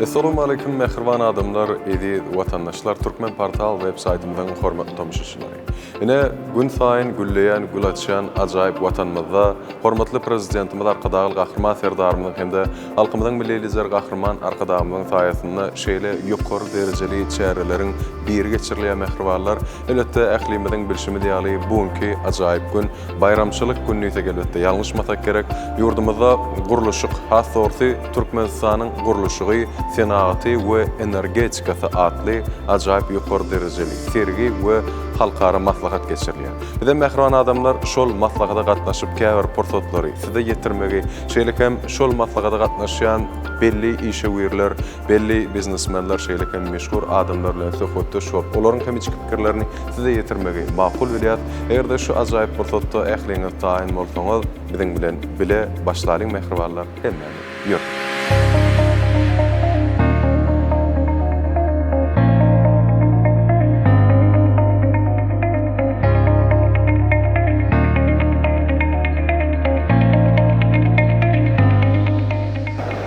Assalamu alaykum mehribon adamlar, edi vatandaşlar. Türkmen Portal web-saytymyzyň hormatly tomuşçylary. Ine gün saýyn gülleýän, gül açýan ajaýyp watanymyzda hormatly prezidentimiz arkadagy gahrman serdarymyň hemde halkymyzyň milliýetçiler gahrman arkadagymyň saýasynda şeýle ýokary derejeli çäreleriň biri geçirilýän mehribonlar, elbetde ählimiziň bilşimi diýaly bugunky ajaýyp gün bayramçylyk günüňe gelipdi. Ýalňyşmasak gerek, ýurdumyzda guruluşyk has sorty Türkmenistanyň guruluşygy, senaty we energetikasy atly ajaýyp ýokary derejeli sergi we halkara maslahat geçirilýär. Bize mehribon adamlar şol maslahata gatnaşyp käbir portotlary size ýetirmegi, şeýle hem şol maslahata gatnaşýan belli işewirler, belli biznesmenler, şeýle hem meşhur adamlar bilen söhbetde şol. Olaryň hem içki pikirlerini size ýetirmegi makul bilýär. Egerde şu ajaýyp portotda ähliňiz taýin bolsaňyz, biziň bilen bile başlaryň mehribonlar hemme. Ýok.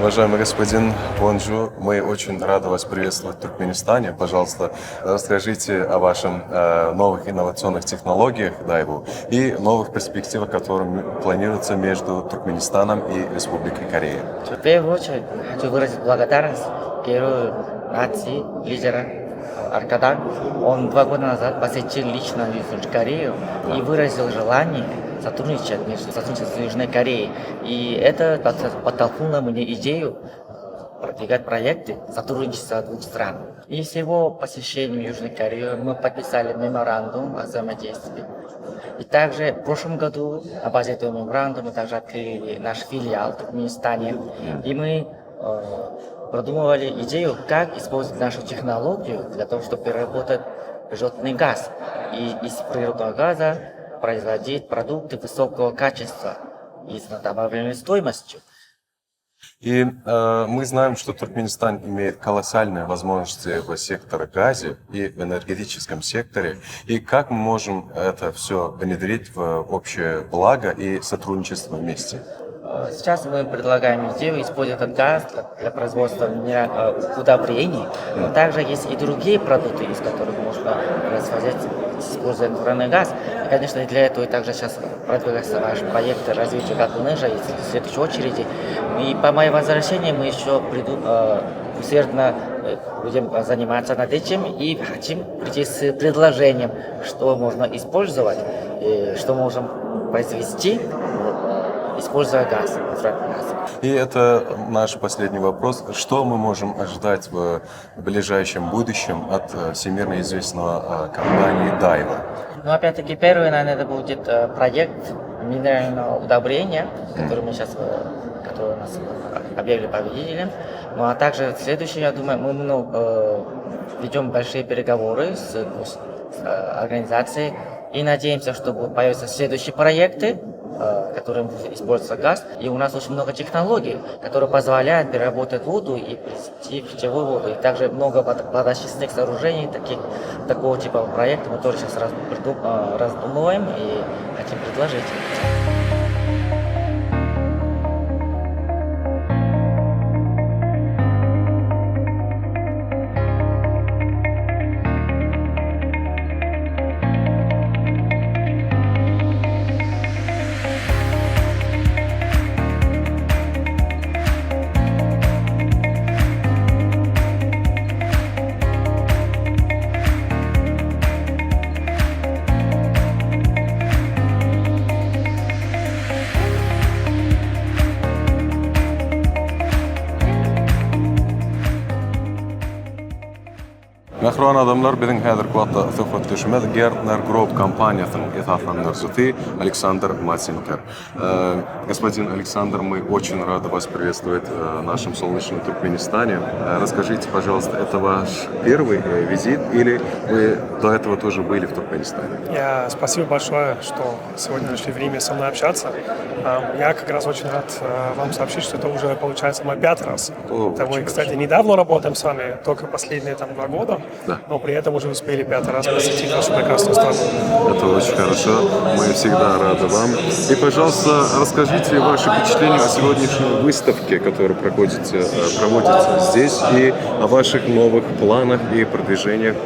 Уважаемый господин Бонжу, мы очень рады вас приветствовать в Туркменистане. Пожалуйста, расскажите о ваших новых инновационных технологиях Дайву и новых перспективах, которые планируются между Туркменистаном и Республикой Корея. В первую очередь хочу выразить благодарность герою нации, лидера Аркадан. Он 2 года назад посетил лично Южную Корею и выразил желание сотрудничать с Южной Кореей. И это подтолкнуло мне идею продвигать проекты сотрудничества двух стран. И с его посещением Южной Кореи мы подписали меморандум о взаимодействии. И также в прошлом году на базе этого меморандума мы также открыли наш филиал в Туркменистане. И мы продумывали идею, как использовать нашу технологию для того, чтобы переработать природный газ. И из природного газа производить продукты высокого качества и с добавленной стоимостью. И мы знаем, что Туркменистан имеет колоссальные возможности в секторе газе и в энергетическом секторе. И как мы можем это все внедрить в общее благо и сотрудничество вместе? Сейчас мы предлагаем идею использовать этот газ для производства удобрений, но также есть и другие продукты, из которых можно производить, используя натуральный газ. И, конечно, для этого также сейчас продвигается ваш проект развития Гатуныжа и в следующей очереди. И по моему возвращению мы еще усердно будем заниматься над этим и хотим прийти с предложением, что можно использовать, что можем произвести, используя газ, натуральный газ. И это наш последний вопрос. Что мы можем ожидать в ближайшем будущем от всемирно известного компании Дайва? Ну, опять-таки, первый, наверное, это будет проект минерального удобрения, который у нас объявили победителем. Ну, а также следующий, я думаю, мы ведем большие переговоры с организацией и надеемся, что появятся следующие проекты, которым используется газ. И у нас очень много технологий, которые позволяют переработать воду и привести в питьевую воду. И также много водочистных сооружений, такого типа проекта мы тоже сейчас раздумываем и хотим предложить. Mehribon adamlar, bizim häzirki wagtda söhbetleşmez Gärtner Group компаниясының эсаслангычы Александр Масенкер. Господин Александр, мы очень рады вас приветствовать в нашем солнечном Туркменистане. Расскажите, пожалуйста, это ваш первый визит или вы до этого тоже были в Туркменистане? Спасибо большое, что сегодня нашли время со мной общаться. Я как раз очень рад вам сообщить, что это уже получается мой 5-й раз. Мы, кстати, недавно работаем с вами, только последние 2 года. Да. но при этом уже успели 5-й раз посетить нашу прекрасную страну. Это очень хорошо. Мы всегда рады вам. И, пожалуйста, расскажите ваши впечатления о сегодняшней выставке, которая проводится здесь, и о ваших новых планах и продвижениях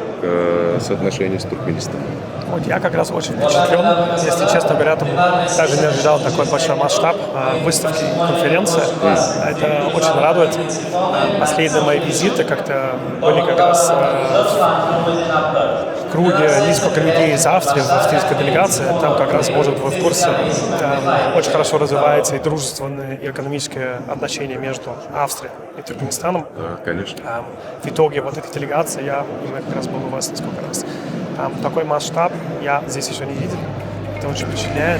соотношений с Туркменистаном. Вот я как раз очень впечатлен, если честно говоря, там даже не ожидал такой большой масштаб выставки и конференции. Это очень радует. Последние мои визиты как-то были как раз в круге несколько людей из Австрии, в австрийской делегации. Там как раз, может, вы в курсе, очень хорошо развивается и дружественные, и экономические отношения между Австрией и Туркменистаном. Да, конечно. В итоге вот этих делегаций я как раз был у вас несколько раз. Такой масштаб я здесь еще не видел. Это очень впечатляет.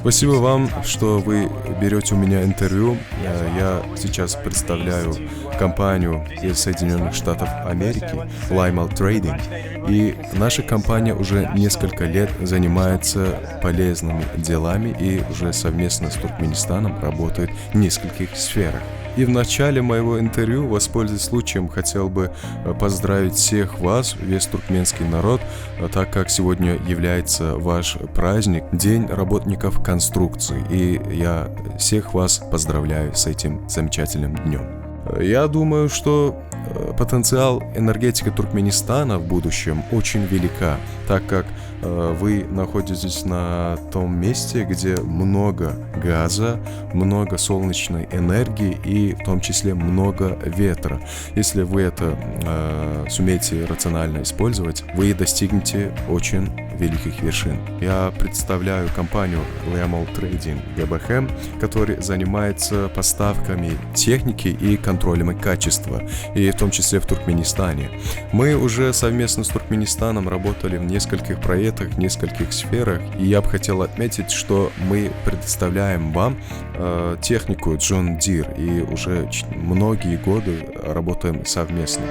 Спасибо вам, что вы берете у меня интервью. Я сейчас представляю компанию из Соединенных Штатов Америки Limal Trading. И наша компания уже несколько лет занимается полезными делами и уже совместно с Туркменистаном работает в нескольких сферах. И в начале моего интервью, воспользуясь случаем, хотел бы поздравить всех вас, весь туркменский народ, так как сегодня является ваш праздник, День работников конструкции. И я всех вас поздравляю с этим замечательным днем. Я думаю, что потенциал энергетики Туркменистана в будущем очень велика, так как вы находитесь на том месте, где много газа, много солнечной энергии и в том числе много ветра. Если вы это сумеете рационально использовать, вы достигнете очень великих вершин. Я представляю компанию Limal Trading GmbH, которая занимается поставками техники и контролем качества, и в том числе в Туркменистане. Мы уже совместно с Туркменистаном работали в нескольких проектах, в нескольких сферах, и я бы хотел отметить, что мы предоставляем вам технику John Deere, и уже многие годы работаем совместно.